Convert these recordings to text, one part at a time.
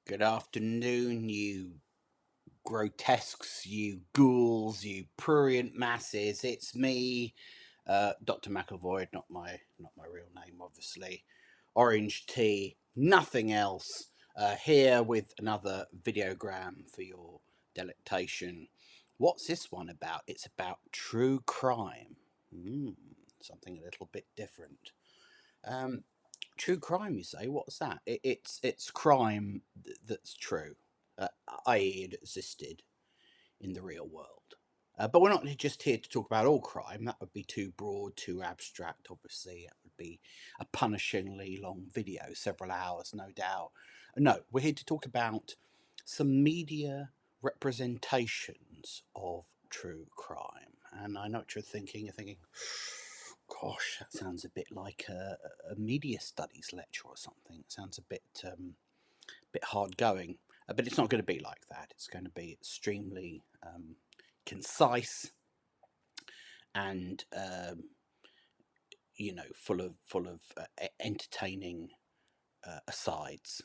Good afternoon, you grotesques, you ghouls, you prurient masses. It's me, Dr. McAvoy, not my real name, obviously. Orange tea, nothing else. Here with another videogram for your delectation. What's this one about? It's about true crime. Something a little bit different. Um, True crime, you say? What's that? It's crime that's true, uh, i.e., it existed in the real world. But we're not just here to talk about all crime. That would be too broad, too abstract. Obviously, it would be a punishingly long video, several hours, no doubt. No, we're here to talk about some media representations of true crime. And I know what you're thinking. You're thinking, gosh, that sounds a bit like a media studies lecture or something. It sounds a bit hard going, but it's not going to be like that. It's going to be extremely concise and full of entertaining asides.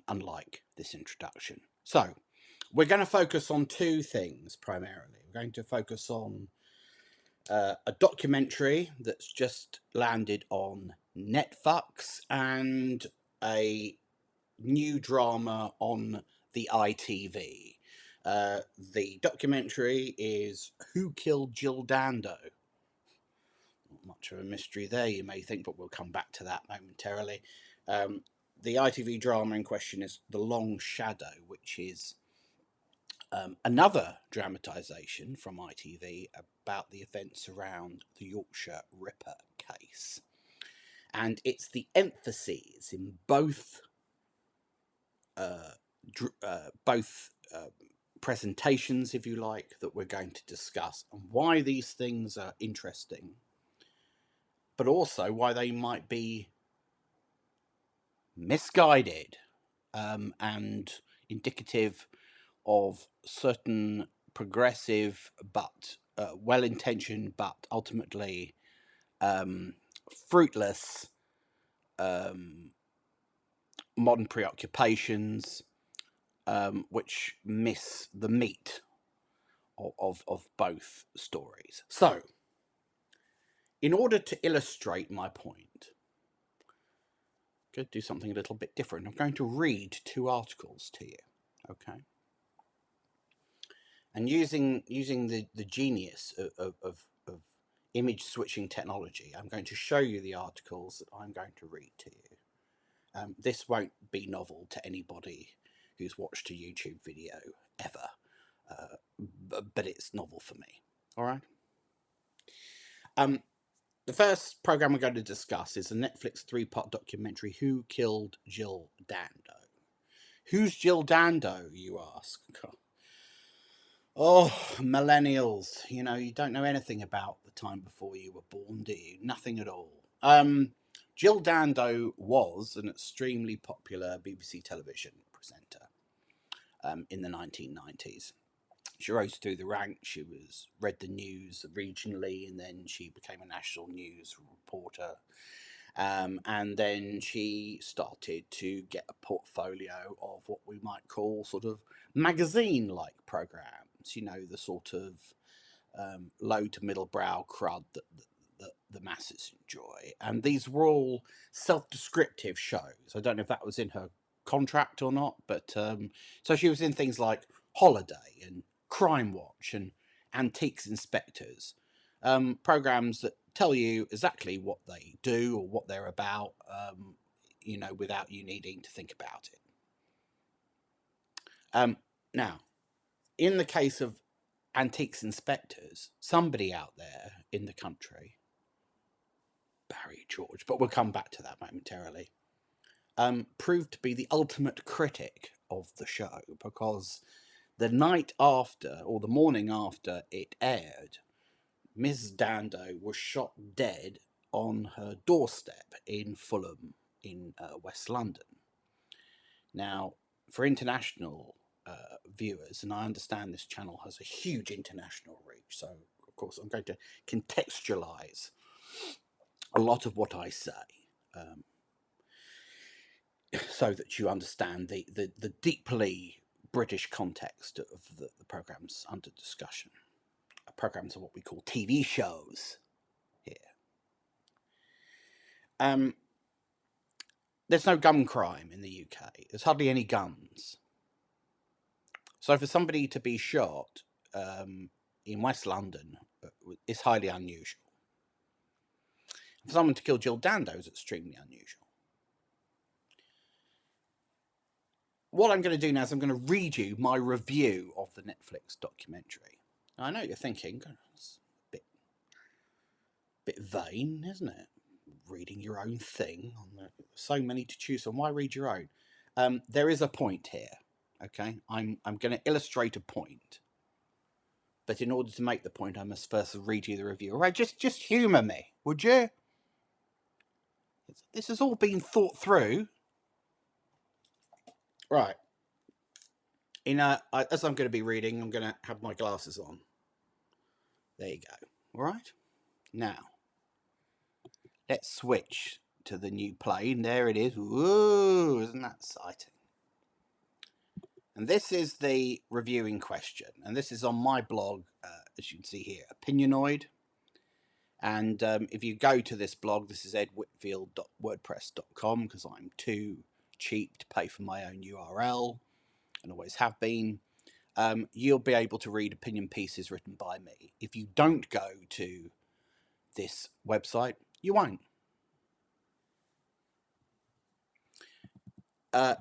Unlike this introduction, so we're going to focus on two things primarily. We're going to focus on a documentary that's just landed on Netflix and a new drama on the ITV. The documentary is Who Killed Jill Dando? Not much of a mystery there, you may think, but we'll come back to that momentarily. The ITV drama in question is The Long Shadow, which is another dramatisation from ITV about the events around the Yorkshire Ripper case. And it's the emphases in both presentations, if you like, that we're going to discuss, and why these things are interesting, but also why they might be misguided and indicative of certain progressive but well-intentioned but ultimately fruitless modern preoccupations which miss the meat of both stories. So, in order to illustrate my point, I'm going to do something a little bit different. I'm going to read two articles to you, okay? And using the genius of image switching technology, I'm going to show you the articles that I'm going to read to you. This won't be novel to anybody who's watched a YouTube video ever, but it's novel for me. All right. The first program we're going to discuss is a Netflix 3-part documentary, Who Killed Jill Dando? Who's Jill Dando, you ask? Oh, millennials, you don't know anything about the time before you were born, do you? Nothing at all. Jill Dando was an extremely popular BBC television presenter in the 1990s. She rose through the ranks. She read the news regionally, and then she became a national news reporter. And then she started to get a portfolio of what we might call sort of magazine-like programs. The sort of low to middle brow crud that the masses enjoy. And these were all self-descriptive shows. I don't know if that was in her contract or not, but so she was in things like Holiday and Crime Watch and Antiques Inspectors, programs that tell you exactly what they do or what they're about, without you needing to think about it. Now, in the case of Antiques Inspectors, somebody out there in the country, Barry George, but we'll come back to that momentarily, proved to be the ultimate critic of the show, because the night after, or the morning after it aired, Ms. Dando was shot dead on her doorstep in Fulham in West London. Now, for international viewers, and I understand this channel has a huge international reach, so of course I'm going to contextualize a lot of what I say. so that you understand the deeply British context of the programmes under discussion. Programmes are what we call TV shows here. There's no gun crime in the UK. There's hardly any guns. So for somebody to be shot in West London is highly unusual. For someone to kill Jill Dando is extremely unusual. What I'm going to do now is I'm going to read you my review of the Netflix documentary. Now, I know you're thinking, it's a bit vain, isn't it? Reading your own thing. So many to choose from. Why read your own? There is a point here, okay? I'm going to illustrate a point. But in order to make the point, I must first read you the review. All right, just humour me, would you? This has all been thought through. Right. As I'm going to be reading, I'm going to have my glasses on. There you go. All right. Now, let's switch to the new plane. There it is. Whoa, isn't that exciting? And this is the review in question. And this is on my blog, as you can see here, Opinionoid. And if you go to this blog, this is edwhitfield.wordpress.com, because I'm too cheap to pay for my own URL and always have been. You'll be able to read opinion pieces written by me. If you don't go to this website, you won't.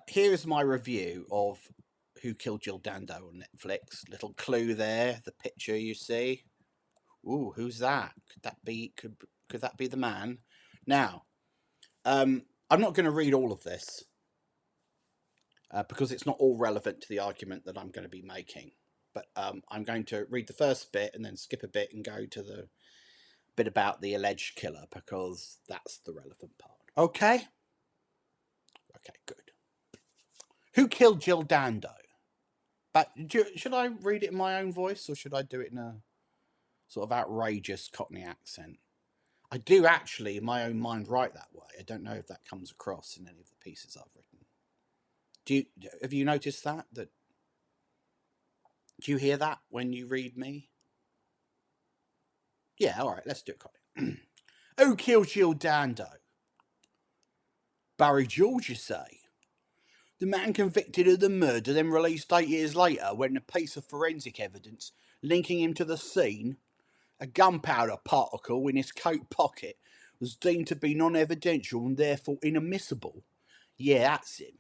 Here is my review of Who Killed Jill Dando on Netflix. Little clue there, the picture you see. Ooh, who's that? Could that be the man? Now, I'm not going to read all of this because it's not all relevant to the argument that I'm going to be making. But I'm going to read the first bit and then skip a bit and go to the bit about the alleged killer, because that's the relevant part. Okay? Okay, good. Who killed Jill Dando? But should I read it in my own voice, or should I do it in a sort of outrageous Cockney accent? I do actually, in my own mind, write that way. I don't know if that comes across in any of the pieces I've written. Have you noticed that? Do you hear that when you read me? Yeah, all right, let's do it, Cockney. Who killed Jill Dando? Barry George, you say? The man convicted of the murder, then released 8 years later, when a piece of forensic evidence linking him to the scene, a gunpowder particle in his coat pocket, was deemed to be non-evidential and therefore inadmissible. Yeah, that's him.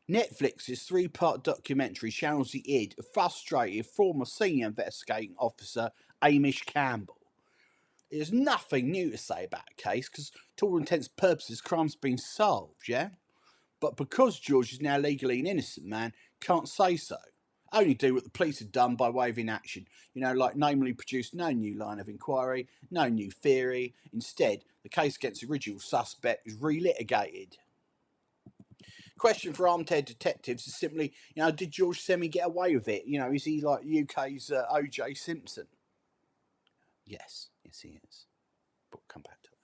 Netflix's 3-part documentary channels the id of frustrated former senior investigating officer Amish Campbell. There's nothing new to say about the case, because to all intents and purposes, crime's been solved, yeah? But because George is now legally an innocent man, can't say so. Only do what the police have done by way of inaction. Like namely produce no new line of inquiry, no new theory. Instead, the case against the original suspect is relitigated. Question for armchair detectives is simply, did George Semi get away with it? Is he like UK's O.J. Simpson? Yes, he is. But we'll come back to it.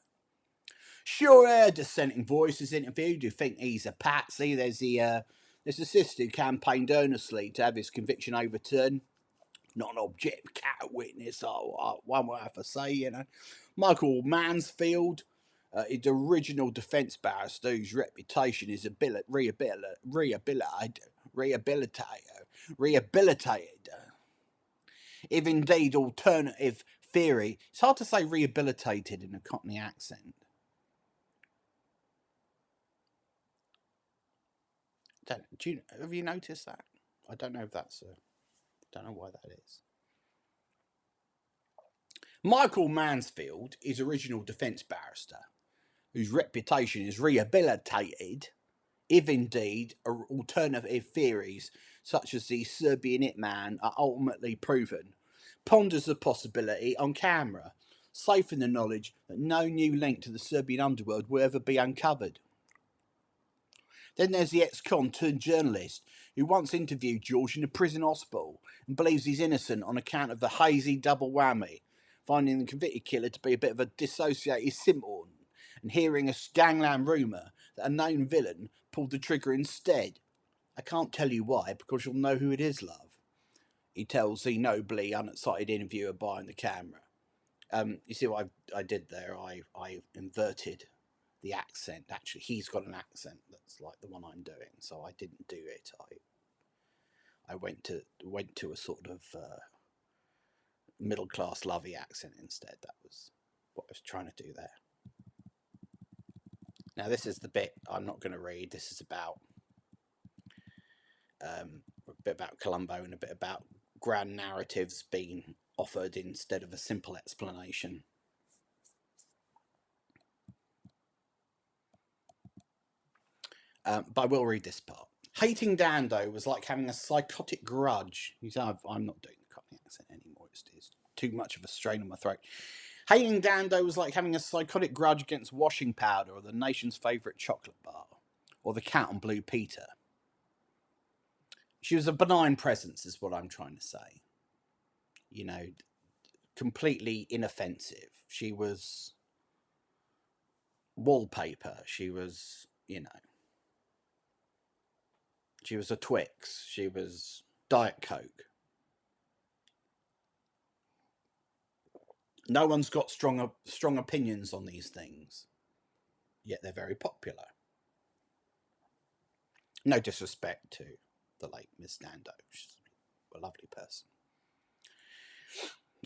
Sure, a dissenting voice is interviewed. Do you think he's a patsy? There's a sister who campaigned earnestly to have his conviction overturned. Not an objective cat witness, one would have to say, Michael Mansfield, is the original defence barrister whose reputation is rehabilitated. If indeed alternative theory, it's hard to say rehabilitated in a Cockney accent. Have you noticed that? I don't know if that's don't know why that is. Michael Mansfield is original defence barrister, whose reputation is rehabilitated, if indeed alternative theories such as the Serbian hitman are ultimately proven. Ponders the possibility on camera, safe in the knowledge that no new link to the Serbian underworld will ever be uncovered. Then there's the ex-con turned journalist who once interviewed George in a prison hospital and believes he's innocent on account of the hazy double whammy, finding the convicted killer to be a bit of a dissociated simpleton and hearing a gangland rumour that a known villain pulled the trigger instead. I can't tell you why, because you'll know who it is, love, he tells the nobly unexcited interviewer behind the camera. You see what I did there? I inverted the accent. Actually, he's got an accent that's like the one I'm doing, so I didn't do it. I went to a sort of middle class lovey accent instead. That was what I was trying to do there. Now this is the bit I'm not going to read. This is about a bit about Columbo and a bit about grand narratives being offered instead of a simple explanation. But I will read this part. Hating Dando was like having a psychotic grudge. You say, I'm not doing the Cockney accent anymore. It's too much of a strain on my throat. Hating Dando was like having a psychotic grudge against washing powder or the nation's favourite chocolate bar or the cat on Blue Peter. She was a benign presence, is what I'm trying to say. You know, completely inoffensive. She was wallpaper. She was, you know, she was a Twix. She was Diet Coke. No one's got strong opinions on these things, yet they're very popular. No disrespect to the late Miss Dando. She's a lovely person.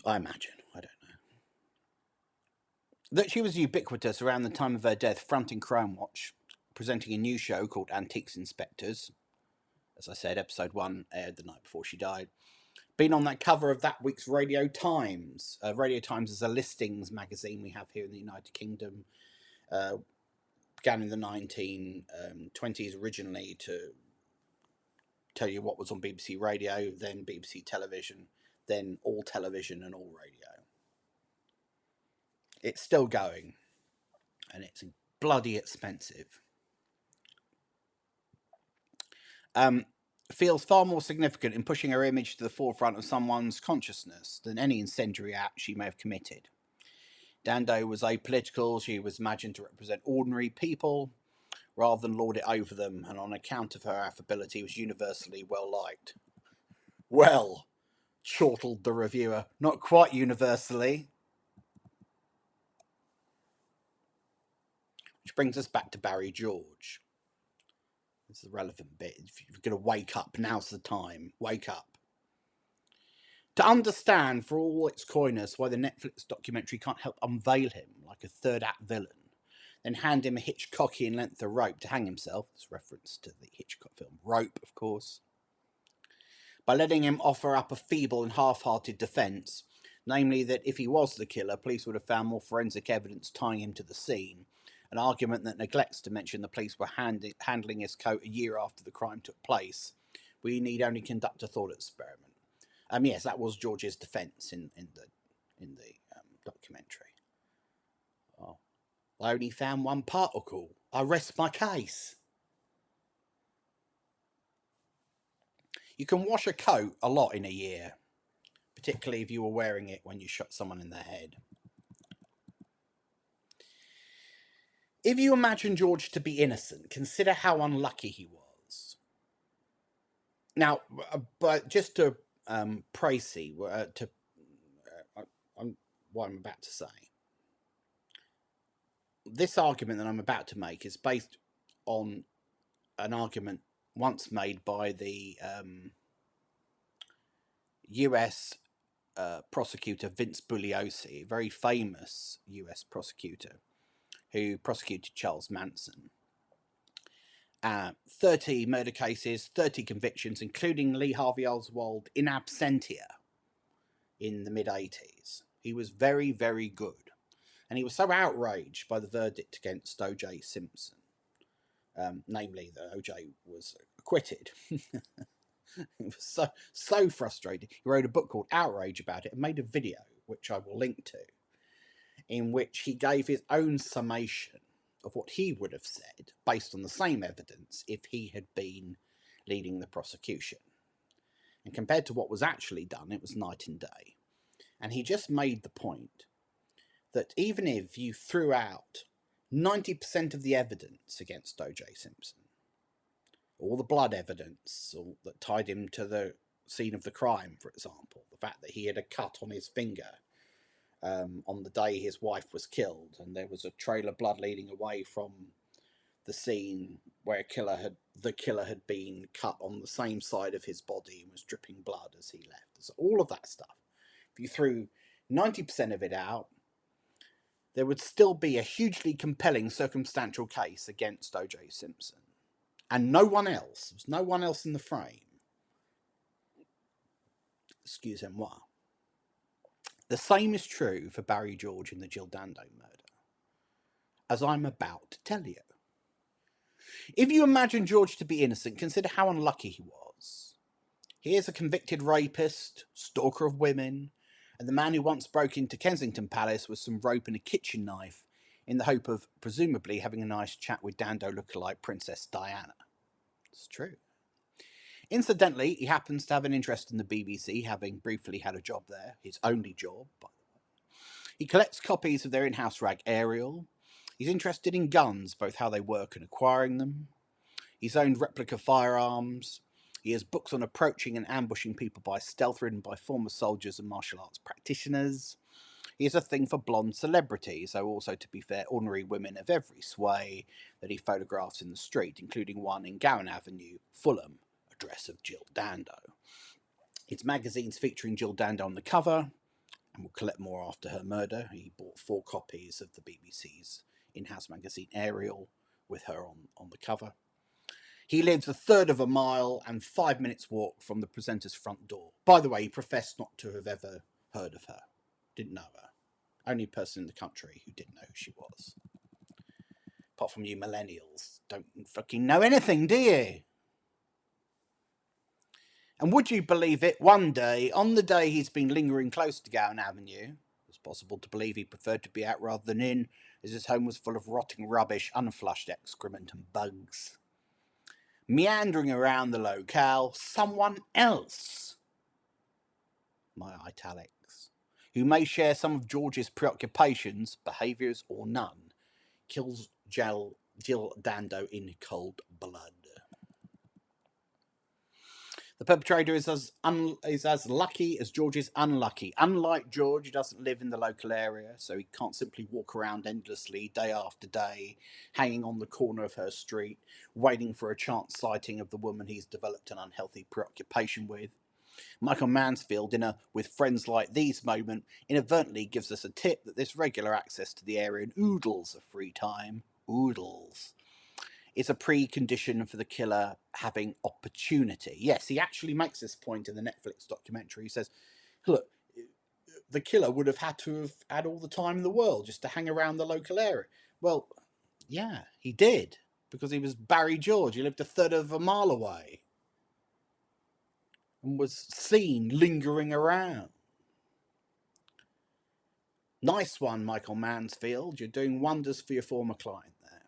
I imagine. I don't know. That she was ubiquitous around the time of her death, fronting Crime Watch, presenting a new show called Antiques Inspectors. As I said, episode 1 aired the night before she died. Been on that cover of that week's Radio Times. Radio Times is a listings magazine we have here in the United Kingdom. Began in the 1920s originally to tell you what was on BBC Radio, then BBC Television, then all television and all radio. It's still going, and it's bloody expensive. Feels far more significant in pushing her image to the forefront of someone's consciousness than any incendiary act she may have committed. Dando was apolitical. She was imagined to represent ordinary people rather than lord it over them, and on account of her affability was universally well liked. Well, chortled the reviewer, not quite universally. Which brings us back to Barry George. This is the relevant bit. If you're going to wake up, now's the time. Wake up. To understand, for all its coyness, why the Netflix documentary can't help unveil him like a third-act villain, then hand him a Hitchcockian length of rope to hang himself, this reference to the Hitchcock film Rope, of course, by letting him offer up a feeble and half-hearted defence, namely that if he was the killer, police would have found more forensic evidence tying him to the scene, an argument that neglects to mention the police were handling his coat a year after the crime took place. We need only conduct a thought experiment. Yes, that was George's defence in the documentary. Oh, I only found one particle. I rest my case. You can wash a coat a lot in a year, particularly if you were wearing it when you shot someone in the head. If you imagine George to be innocent, consider how unlucky he was. Now, but just to précis what I'm about to say. This argument that I'm about to make is based on an argument once made by the US prosecutor Vince Bugliosi, a very famous US prosecutor who prosecuted Charles Manson. 30 murder cases, 30 convictions, including Lee Harvey Oswald in absentia in the mid-80s. He was very, very good. And he was so outraged by the verdict against O.J. Simpson, namely that O.J. was acquitted. He was so frustrated. He wrote a book called Outrage about it and made a video, which I will link to, in which he gave his own summation of what he would have said based on the same evidence if he had been leading the prosecution. And compared to what was actually done, it was night and day. And he just made the point that even if you threw out 90% of the evidence against O.J. Simpson, all the blood evidence that tied him to the scene of the crime, for example, the fact that he had a cut on his finger on the day his wife was killed, and there was a trail of blood leading away from the scene where the killer had been cut on the same side of his body and was dripping blood as he left. So all of that stuff, if you threw 90% of it out, there would still be a hugely compelling circumstantial case against O.J. Simpson. And no one else, there's no one else in the frame. Excusez-moi. The same is true for Barry George in the Jill Dando murder, as I'm about to tell you. If you imagine George to be innocent, consider how unlucky he was. He is a convicted rapist, stalker of women, and the man who once broke into Kensington Palace with some rope and a kitchen knife in the hope of presumably having a nice chat with Dando lookalike Princess Diana. It's true. Incidentally, he happens to have an interest in the BBC, having briefly had a job there, his only job, by the way. He collects copies of their in-house rag Ariel. He's interested in guns, both how they work and acquiring them. He's owned replica firearms. He has books on approaching and ambushing people by stealth, written by former soldiers and martial arts practitioners. He has a thing for blonde celebrities, though also, to be fair, ordinary women of every sway that he photographs in the street, including one in Gowan Avenue, Fulham, a dress of Jill Dando. His magazines featuring Jill Dando on the cover, and will collect more after her murder. He bought 4 copies of the BBC's in-house magazine Ariel with her on the cover. He lives a third of a mile and 5 minutes walk from the presenter's front door. By the way, he professed not to have ever heard of her. Didn't know her. Only person in the country who didn't know who she was. Apart from you millennials, don't fucking know anything, do you? And would you believe it, one day, on the day he's been lingering close to Gowan Avenue, it was possible to believe he preferred to be out rather than in, as his home was full of rotting rubbish, unflushed excrement and bugs. Meandering around the locale, someone else, my italics, who may share some of George's preoccupations, behaviours or none, kills Jill Dando in cold blood. The perpetrator is as lucky as George is unlucky. Unlike George, he doesn't live in the local area, so he can't simply walk around endlessly, day after day, hanging on the corner of her street, waiting for a chance sighting of the woman he's developed an unhealthy preoccupation with. Michael Mansfield, in a "with friends like these" moment, inadvertently gives us a tip that this regular access to the area and oodles of free time, is a precondition for the killer having opportunity. Yes, he actually makes this point in the Netflix documentary. He says, look, the killer would have had all the time in the world just to hang around the local area. Well, yeah, he did, because he was Barry George. He lived a third of a mile away and was seen lingering around. Nice one, Michael Mansfield. You're doing wonders for your former client there.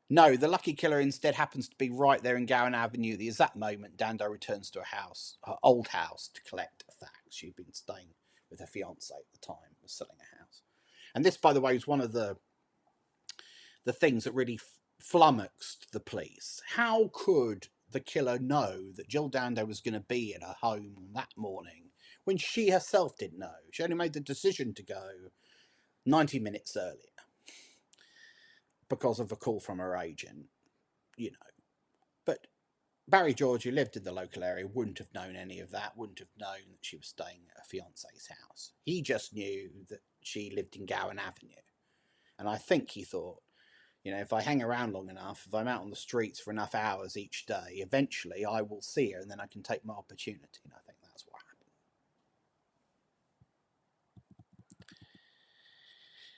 No, the lucky killer instead happens to be right there in Gowan Avenue at the exact moment Dando returns to her old house, to collect facts. She'd been staying with her fiancé at the time, was selling a house. And this, by the way, was one of the things that really flummoxed the police. How could the killer know that Jill Dando was going to be at her home that morning when she herself didn't know? She only made the decision to go 90 minutes earlier because of a call from her agent, you know. But Barry George, who lived in the local area, wouldn't have known any of that, wouldn't have known that she was staying at her fiancé's house. He just knew that she lived in Gowan Avenue. And I think he thought, you know, if I hang around long enough, if I'm out on the streets for enough hours each day, eventually I will see her and then I can take my opportunity. And I think that's what happened.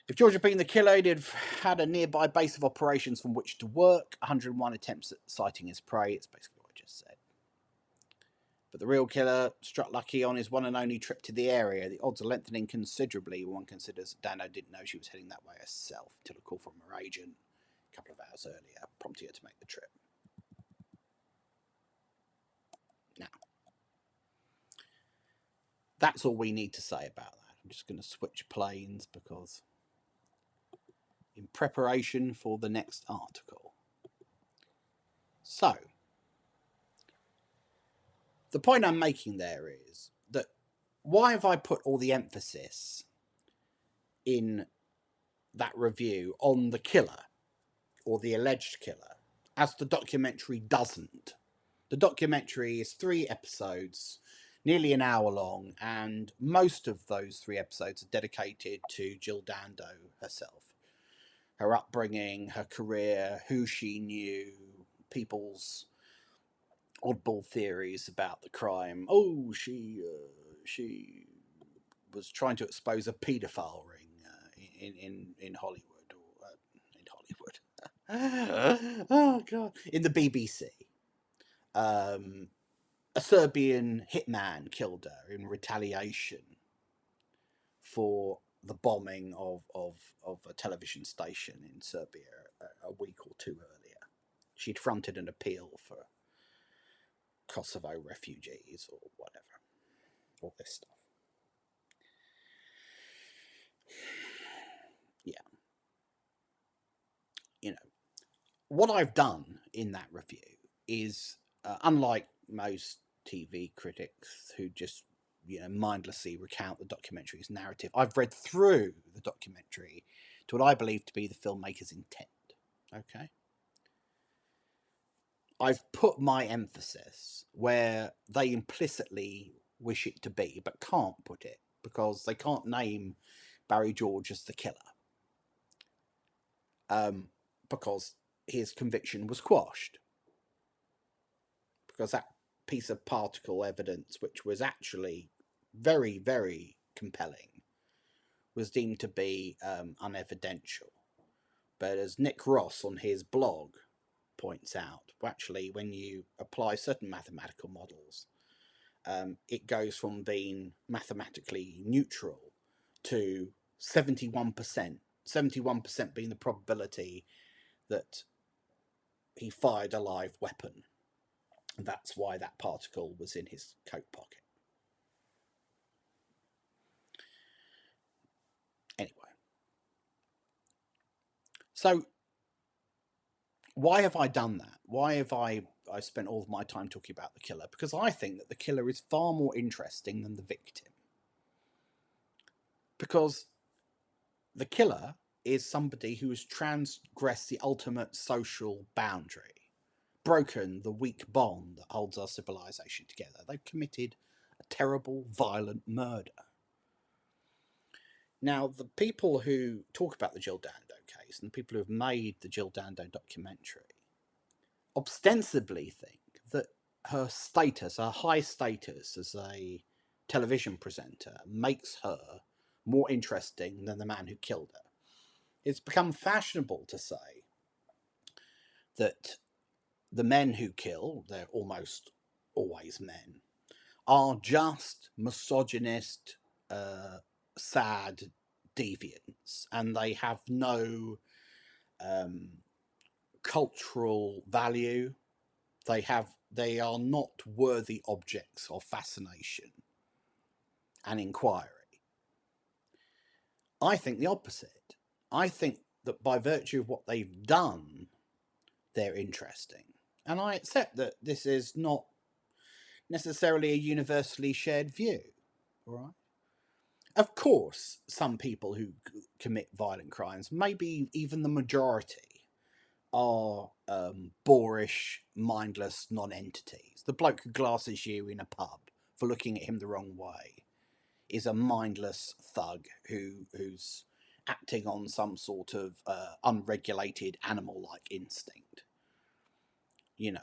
If George had been the killer, he'd have had a nearby base of operations from which to work. 101 attempts at sighting his prey. It's basically what I just said. But the real killer struck lucky on his one and only trip to the area. The odds are lengthening considerably when one considers that Dano didn't know she was heading that way herself until a call from her agent a couple of hours earlier prompted her to make the trip. Now, that's all we need to say about that. I'm just going to switch planes because in preparation for the next article. So, the point I'm making there is that why have I put all the emphasis in that review on the killer or the alleged killer, as the documentary doesn't? The documentary is 3 episodes, nearly an hour long, and most of those 3 episodes are dedicated to Jill Dando herself. Her upbringing, her career, who she knew, people's oddball theories about the crime. Oh, she was trying to expose a paedophile ring in Hollywood, or in Hollywood. Oh God, in the BBC. A Serbian hitman killed her in retaliation for the bombing of a television station in Serbia a week or 2 earlier. She'd fronted an appeal for Kosovo refugees or whatever, all this stuff. Yeah. You know, what I've done in that review is, unlike most TV critics who just mindlessly recount the documentary's narrative, I've read through the documentary to what I believe to be the filmmaker's intent. Okay? I've put my emphasis where they implicitly wish it to be, but can't put it because they can't name Barry George as the killer. Because his conviction was quashed. Because that piece of particle evidence, which was actually very, very compelling, was deemed to be unevidential. But as Nick Ross on his blog points out, actually, when you apply certain mathematical models, it goes from being mathematically neutral to 71%, 71% being the probability that he fired a live weapon. That's why that particle was in his coat pocket. Anyway, so why have I done that? Why have I spent all of my time talking about the killer? Because I think that the killer is far more interesting than the victim. Because the killer is somebody who has transgressed the ultimate social boundary, broken the weak bond that holds our civilization together. They've committed a terrible, violent murder. Now, the people who talk about the Jill Dando case and the people who have made the Jill Dando documentary ostensibly think that her status, her high status as a television presenter, makes her more interesting than the man who killed her. It's become fashionable to say that the men who kill, they're almost always men, are just misogynist, sad deviants, and they have no cultural value. They are not worthy objects of fascination and inquiry. I think the opposite. I think that by virtue of what they've done, they're interesting. And I accept that this is not necessarily a universally shared view, all right? Of course, some people who commit violent crimes, maybe even the majority, are boorish, mindless non-entities. The bloke who glasses you in a pub for looking at him the wrong way is a mindless thug who's acting on some sort of unregulated animal-like instinct. You know,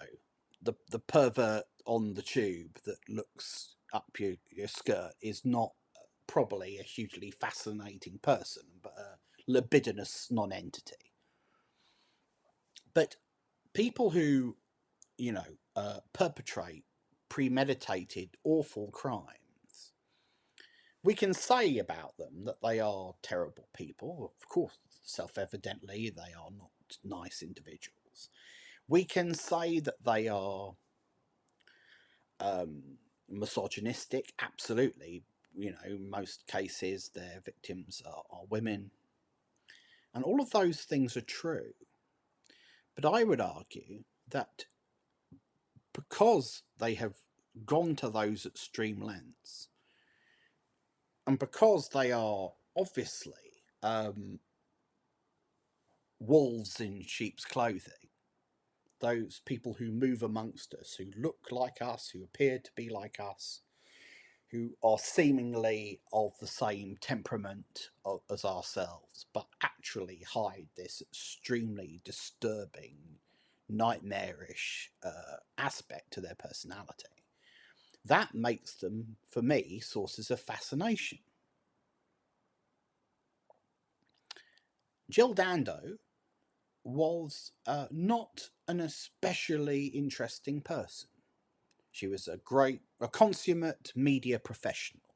the pervert on the tube that looks up your skirt is not probably a hugely fascinating person, but a libidinous non-entity. But people who, perpetrate premeditated, awful crimes, we can say about them that they are terrible people. Of course, self-evidently, they are not nice individuals. We can say that they are misogynistic, absolutely. In most cases, their victims are women. And all of those things are true. But I would argue that because they have gone to those extreme lengths, and because they are obviously wolves in sheep's clothing, those people who move amongst us, who look like us, who appear to be like us, who are seemingly of the same temperament as ourselves, but actually hide this extremely disturbing, nightmarish aspect to their personality. That makes them, for me, sources of fascination. Jill Dando was not an especially interesting person. She was a consummate media professional,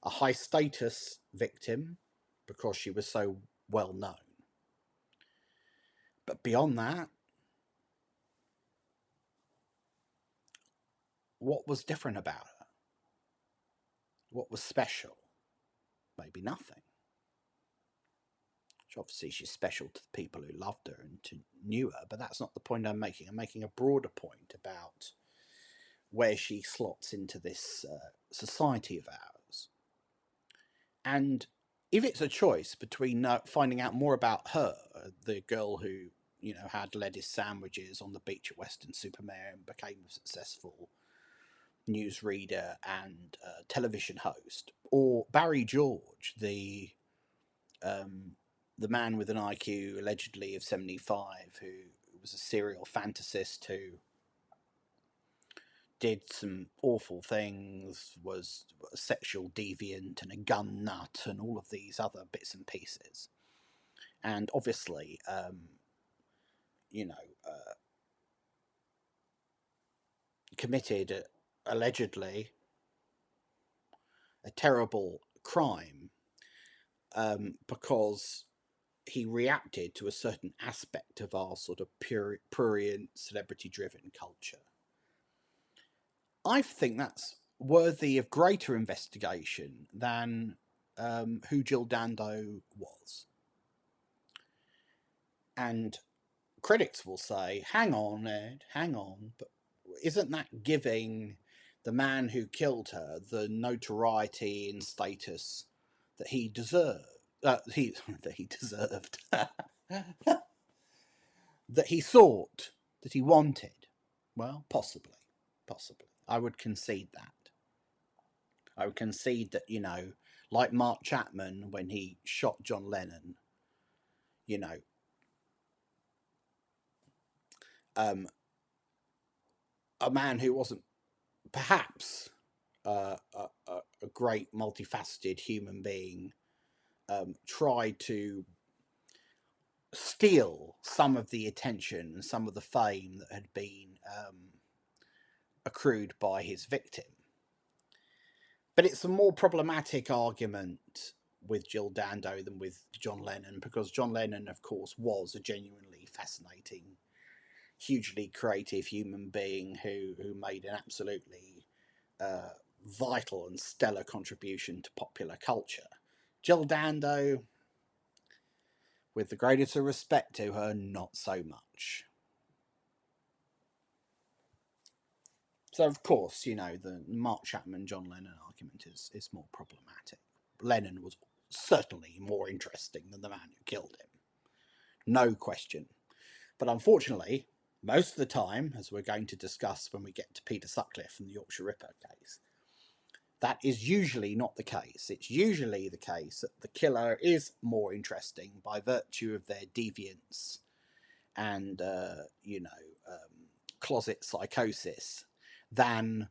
a high status victim because she was so well known. But beyond that, what was different about her? What was special? Maybe nothing. Obviously, she's special to the people who loved her and knew her, but that's not the point I'm making. I'm making a broader point about where she slots into this society of ours. And if it's a choice between finding out more about her, the girl who had lettuce sandwiches on the beach at Weston-super-Mare and became a successful newsreader and television host, or Barry George, man with an IQ allegedly of 75, who was a serial fantasist who did some awful things, was a sexual deviant and a gun nut, and all of these other bits and pieces. And obviously, committed allegedly a terrible crime because he reacted to a certain aspect of our sort of prurient, celebrity-driven culture. I think that's worthy of greater investigation than who Jill Dando was. And critics will say, hang on, Ed, hang on, but isn't that giving the man who killed her the notoriety and status that he deserved? That he deserved, that he thought, that he wanted. Well, possibly. I would concede that. I would concede that, like Mark Chapman when he shot John Lennon, um, a man who wasn't perhaps a great multifaceted human being tried to steal some of the attention and some of the fame that had been accrued by his victim. But it's a more problematic argument with Jill Dando than with John Lennon, because John Lennon, of course, was a genuinely fascinating, hugely creative human being who made an absolutely vital and stellar contribution to popular culture. Jill Dando, with the greatest of respect to her, not so much. So, of course, the Mark Chapman, John Lennon argument is more problematic. Lennon was certainly more interesting than the man who killed him. No question. But unfortunately, most of the time, as we're going to discuss when we get to Peter Sutcliffe and the Yorkshire Ripper case, that is usually not the case. It's usually the case that the killer is more interesting by virtue of their deviance and, closet psychosis than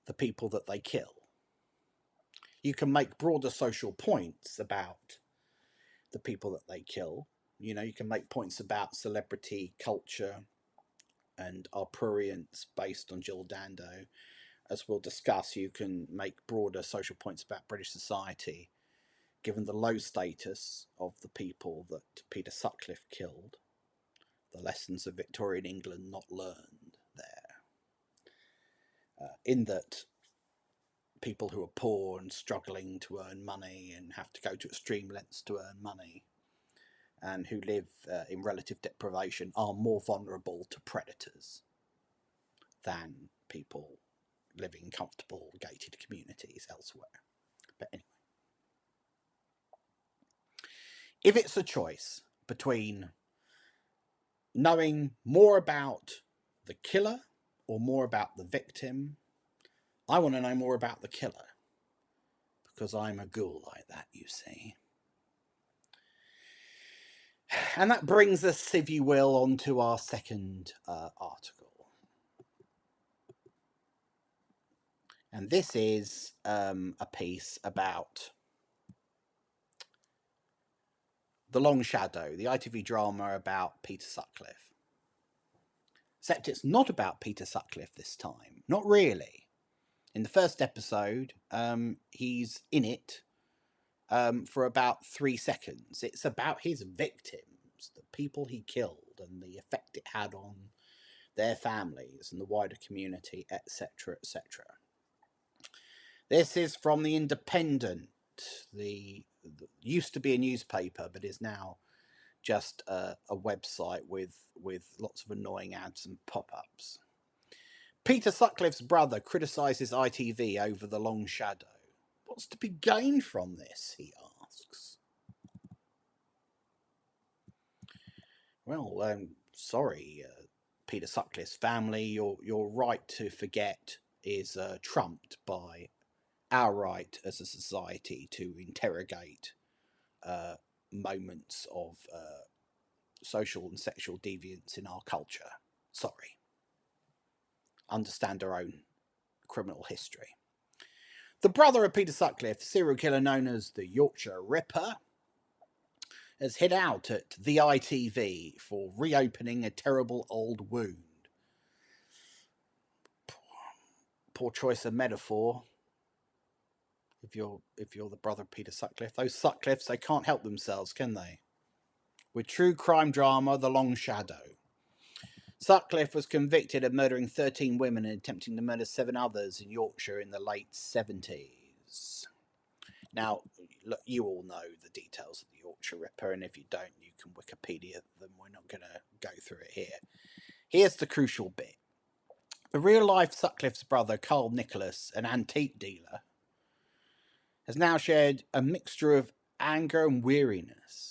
the people that they kill. You can make broader social points about the people that they kill. You can make points about celebrity culture and our prurience based on Jill Dando. As we'll discuss, you can make broader social points about British society, given the low status of the people that Peter Sutcliffe killed, the lessons of Victorian England not learned there. In that people who are poor and struggling to earn money and have to go to extreme lengths to earn money and who live in relative deprivation are more vulnerable to predators than people living in comfortable gated communities elsewhere. But anyway, if it's a choice between knowing more about the killer or more about the victim, I want to know more about the killer, because I'm a ghoul like that, you see. And that brings us, if you will, on to our second article. And this is a piece about The Long Shadow, the ITV drama about Peter Sutcliffe. Except it's not about Peter Sutcliffe this time. Not really. In the first episode, he's in it for about 3 seconds. It's about his victims, the people he killed, and the effect it had on their families and the wider community, etc., etc. This is from The Independent. The used to be a newspaper, but is now just a website with lots of annoying ads and pop-ups. Peter Sutcliffe's brother criticises ITV over The Long Shadow. What's to be gained from this, he asks. Well, sorry, Peter Sutcliffe's family, your right to forget is trumped by our right as a society to interrogate moments of social and sexual deviance in our culture. Sorry. Understand our own criminal history. The brother of Peter Sutcliffe, serial killer known as the Yorkshire Ripper, has hit out at the ITV for reopening a terrible old wound. Poor choice of metaphor. If you're the brother of Peter Sutcliffe, those Sutcliffes, they can't help themselves, can they? With true crime drama, The Long Shadow. Sutcliffe was convicted of murdering 13 women and attempting to murder 7 others in Yorkshire in the late 70s. Now, look, you all know the details of the Yorkshire Ripper, and if you don't, you can Wikipedia them. We're not going to go through it here. Here's the crucial bit. The real-life Sutcliffe's brother, Carl Nicholas, an antique dealer, has now shared a mixture of anger and weariness.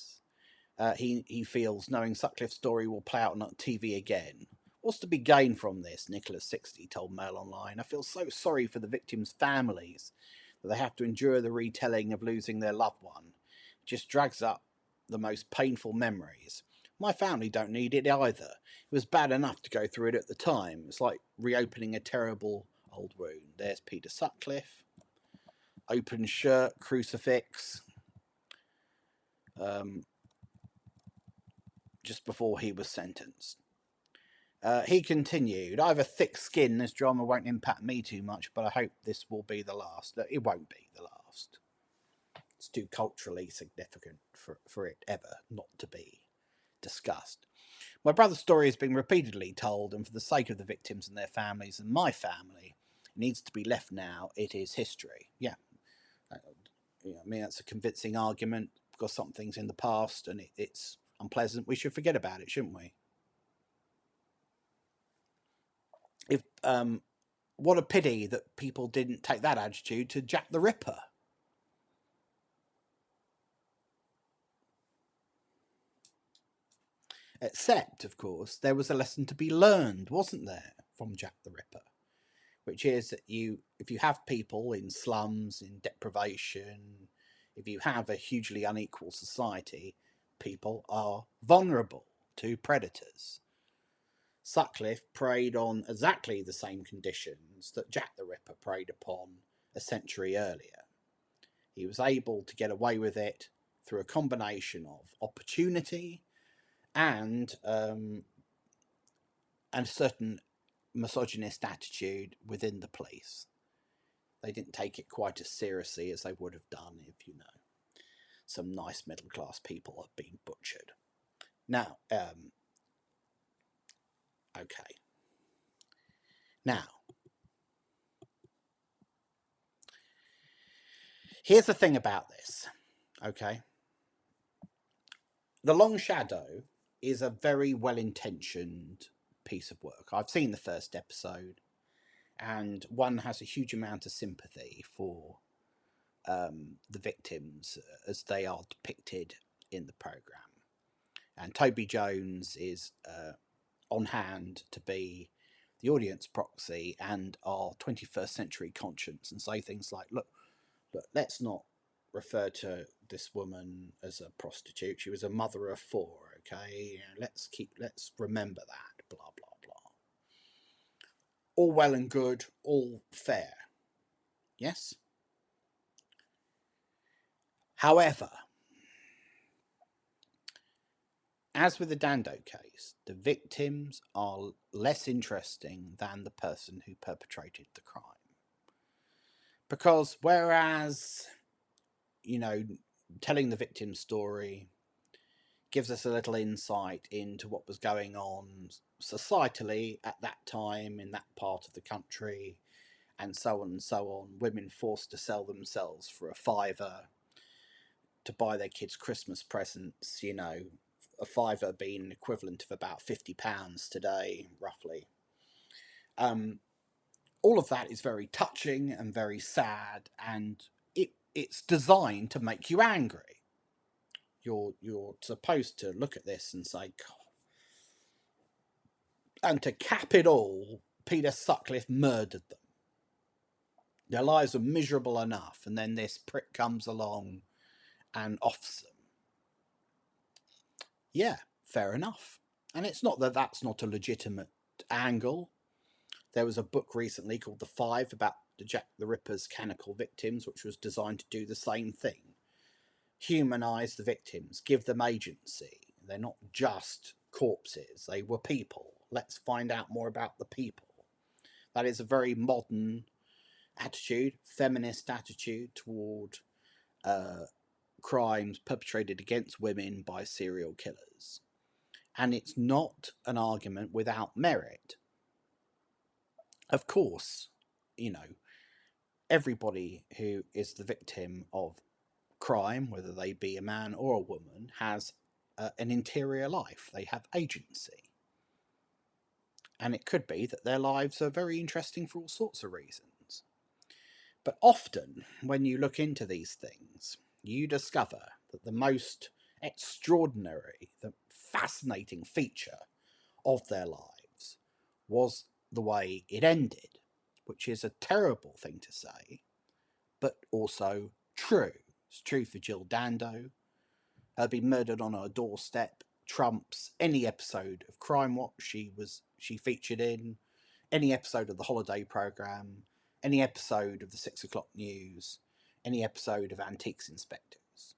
He feels knowing Sutcliffe's story will play out on TV again. What's to be gained from this? Nicholas 60 told Mail Online. I feel so sorry for the victims' families that they have to endure the retelling of losing their loved one. It just drags up the most painful memories. My family don't need it either. It was bad enough to go through it at the time. It's like reopening a terrible old wound. There's Peter Sutcliffe. Open shirt, crucifix. Just before he was sentenced. He continued, I have a thick skin. This drama won't impact me too much, but I hope this will be the last. It won't be the last. It's too culturally significant for it ever not to be discussed. My brother's story has been repeatedly told, and for the sake of the victims and their families and my family, it needs to be left now. It is history. Yeah. I mean, that's a convincing argument, because something's in the past and it's unpleasant. We should forget about it, shouldn't we? If what a pity that people didn't take that attitude to Jack the Ripper. Except, of course, there was a lesson to be learned, wasn't there, from Jack the Ripper? Which is that if you have people in slums, in deprivation, if you have a hugely unequal society, people are vulnerable to predators. Sutcliffe preyed on exactly the same conditions that Jack the Ripper preyed upon a century earlier. He was able to get away with it through a combination of opportunity and a certain misogynist attitude within the police. They didn't take it quite as seriously as they would have done if, some nice middle class people had been butchered. Now, okay. Now, here's the thing about this, okay? The Long Shadow is a very well-intentioned piece of work. I've seen the first episode, and one has a huge amount of sympathy for the victims as they are depicted in the program. And Toby Jones is on hand to be the audience proxy and our 21st century conscience and say things like, look, let's not refer to this woman as a prostitute. She was a mother of four, okay? Let's remember that, blah, blah, blah. All well and good, all fair. Yes? However, as with the Dando case, the victims are less interesting than the person who perpetrated the crime. Because whereas, telling the victim's story gives us a little insight into what was going on societally at that time in that part of the country, and so on and so on. Women forced to sell themselves for a fiver to buy their kids Christmas presents, a fiver being equivalent of about £50 today, roughly. All of that is very touching and very sad, and it's designed to make you angry. You're supposed to look at this and say, God. And to cap it all, Peter Sutcliffe murdered them. Their lives were miserable enough, and then this prick comes along and offs them. Yeah, fair enough. And it's not that that's not a legitimate angle. There was a book recently called The Five about the Jack the Ripper's canonical victims, which was designed to do the same thing. Humanise the victims, give them agency. They're not just corpses, they were people. Let's find out more about the people. That is a very modern attitude, feminist attitude toward crimes perpetrated against women by serial killers. And it's not an argument without merit. Of course, everybody who is the victim of crime, whether they be a man or a woman, has an interior life. They have agency. And it could be that their lives are very interesting for all sorts of reasons. But often, when you look into these things, you discover that the most extraordinary, the fascinating feature of their lives was the way it ended, which is a terrible thing to say, but also true. It's true for Jill Dando. Her being murdered on her doorstep trumps any episode of Crime Watch she featured in, any episode of the holiday programme, any episode of the 6 o'clock news, any episode of Antiques Inspectors.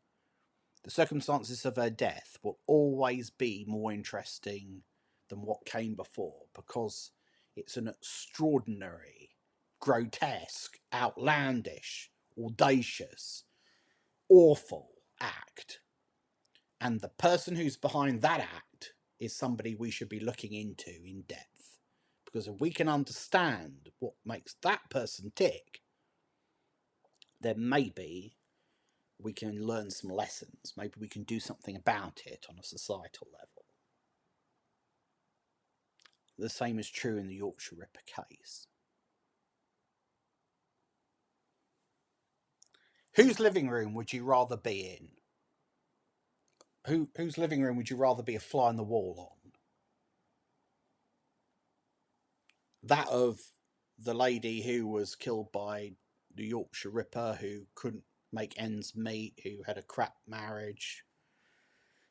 The circumstances of her death will always be more interesting than what came before, because it's an extraordinary, grotesque, outlandish, audacious, awful act. And the person who's behind that act is somebody we should be looking into in depth. Because if we can understand what makes that person tick, then maybe we can learn some lessons. Maybe we can do something about it on a societal level. The same is true in the Yorkshire Ripper case. Whose living room would you rather be in? Whose living room would you rather be a fly on the wall on? That of the lady who was killed by the Yorkshire Ripper, who couldn't make ends meet, who had a crap marriage,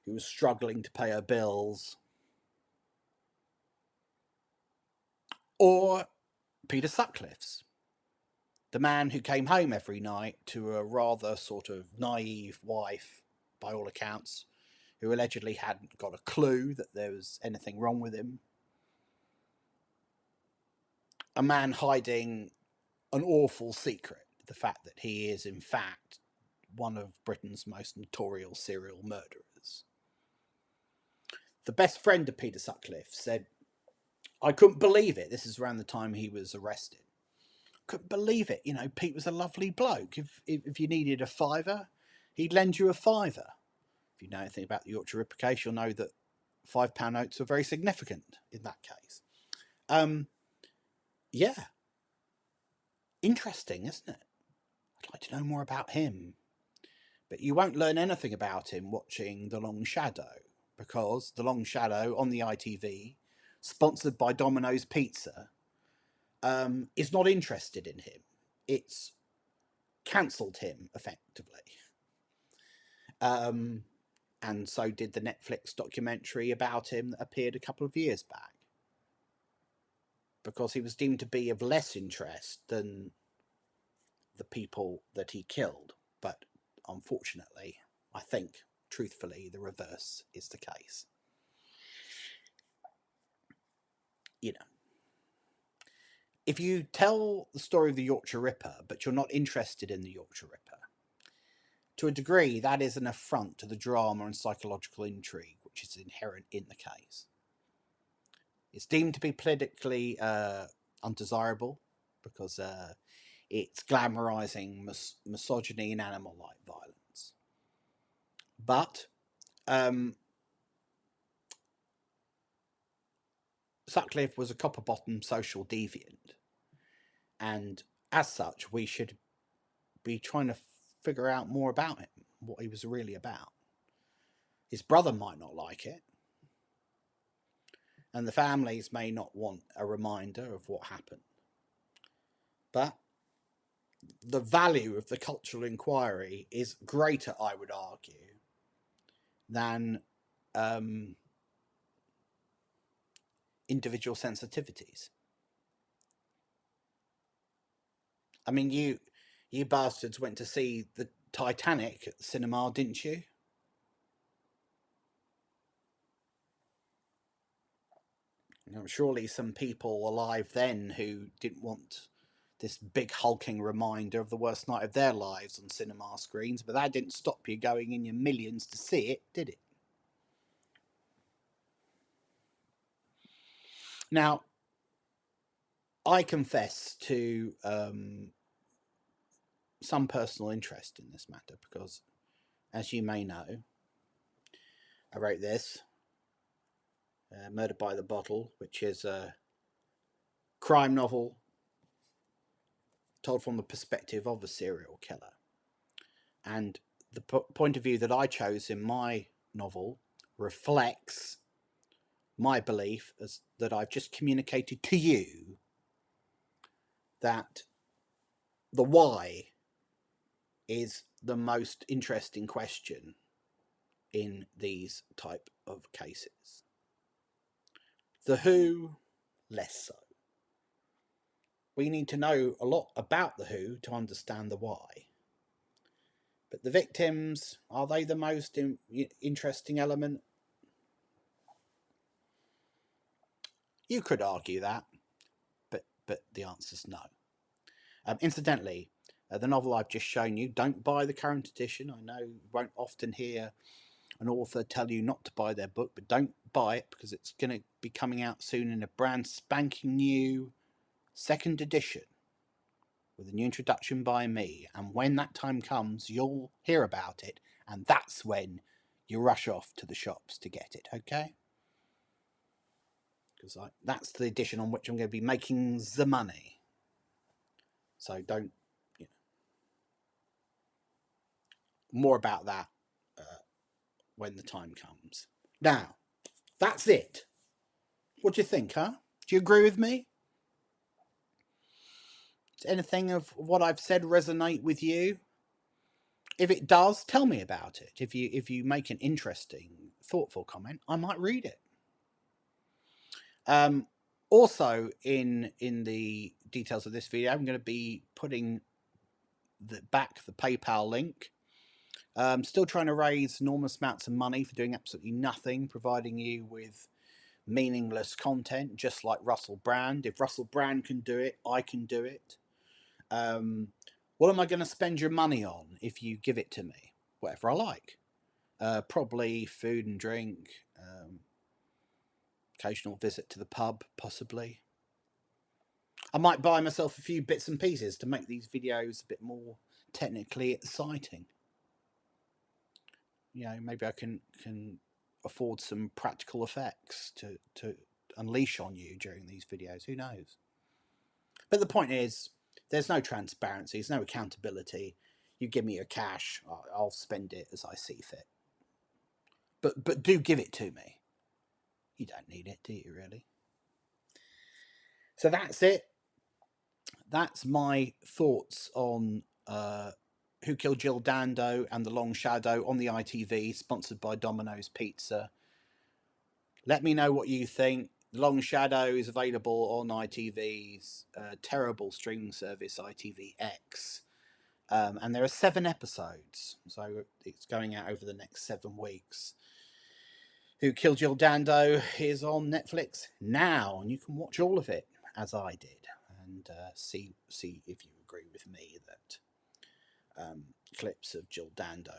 who was struggling to pay her bills? Or Peter Sutcliffe's, the man who came home every night to a rather sort of naive wife, by all accounts, who allegedly hadn't got a clue that there was anything wrong with him. A man hiding an awful secret, the fact that he is in fact one of Britain's most notorious serial murderers. The best friend of Peter Sutcliffe said, I couldn't believe it. This is around the time he was arrested. Couldn't believe it. Pete was a lovely bloke. If you needed a fiver, he'd lend you a fiver. If you know anything about the Yorkshire Ripper case, you'll know that £5 notes are very significant in that case. Yeah. Interesting, isn't it? I'd like to know more about him. But you won't learn anything about him watching The Long Shadow, because The Long Shadow on the ITV, sponsored by Domino's Pizza, is not interested in him. It's cancelled him, effectively. And so did the Netflix documentary about him that appeared a couple of years back, because he was deemed to be of less interest than the people that he killed. But unfortunately, I think, truthfully, the reverse is the case. You know, if you tell the story of the Yorkshire Ripper, but you're not interested in the Yorkshire Ripper, to a degree, that is an affront to the drama and psychological intrigue which is inherent in the case. It's deemed to be politically undesirable because it's glamorising misogyny and animal-like violence. But Sutcliffe was a copper-bottom social deviant, and as such, we should be trying to figure out more about him, what he was really about. His brother might not like it, and the families may not want a reminder of what happened. But the value of the cultural inquiry is greater, I would argue, than individual sensitivities. I mean, you bastards went to see the Titanic at the cinema, didn't you? Surely some people alive then who didn't want this big hulking reminder of the worst night of their lives on cinema screens, but that didn't stop you going in your millions to see it, did it? Now, I confess to some personal interest in this matter because, as you may know, I wrote this, Murder by the Bottle, which is a crime novel told from the perspective of a serial killer. And the point of view that I chose in my novel reflects my belief as that I've just communicated to you, that the why is the most interesting question in these type of cases. The who, less so. We need to know a lot about the who to understand the why. But the victims, are they the most interesting element? You could argue that, but the answer's no. Incidentally, the novel I've just shown you, don't buy the current edition. I know you won't often hear an author tell you not to buy their book, but don't buy it because it's going to be coming out soon in a brand spanking new second edition with a new introduction by me. And when that time comes, you'll hear about it, and that's when you rush off to the shops to get it, okay? Because that's the edition on which I'm going to be making the money. So don't, more about that when the time comes. Now, that's it. What do you think, huh? Do you agree with me? Does anything of what I've said resonate with you? If it does, tell me about it. If you make an interesting, thoughtful comment, I might read it. Also, in the details of this video, I'm going to be putting the PayPal link. Still trying to raise enormous amounts of money for doing absolutely nothing, providing you with meaningless content, just like Russell Brand. If Russell Brand can do it, I can do it. What am I going to spend your money on if you give it to me? Whatever I like. Probably food and drink, occasional visit to the pub, possibly. I might buy myself a few bits and pieces to make these videos a bit more technically exciting. maybe I can afford some practical effects to unleash on you during these videos. Who knows? But the point is, there's no transparency, there's no accountability. You give me your cash, I'll spend it as I see fit. But do give it to me. You don't need it, do you, really? So that's it. That's my thoughts on Who Killed Jill Dando and The Long Shadow on the ITV, sponsored by Domino's Pizza. Let me know what you think. The Long Shadow is available on ITV's terrible streaming service, ITVX. And there are 7 episodes, so it's going out over the next 7 weeks. Who Killed Jill Dando is on Netflix now, and you can watch all of it, as I did, and see if you agree with me that clips of Jill Dando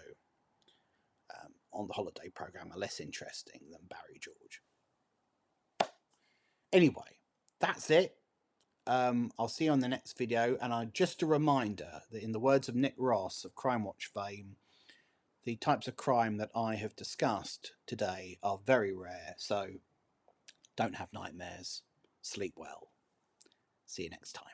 on the holiday programme are less interesting than Barry George. Anyway, that's it. I'll see you on the next video, and just a reminder that in the words of Nick Ross of Crime Watch fame, the types of crime that I have discussed today are very rare, so don't have nightmares, sleep well. See you next time.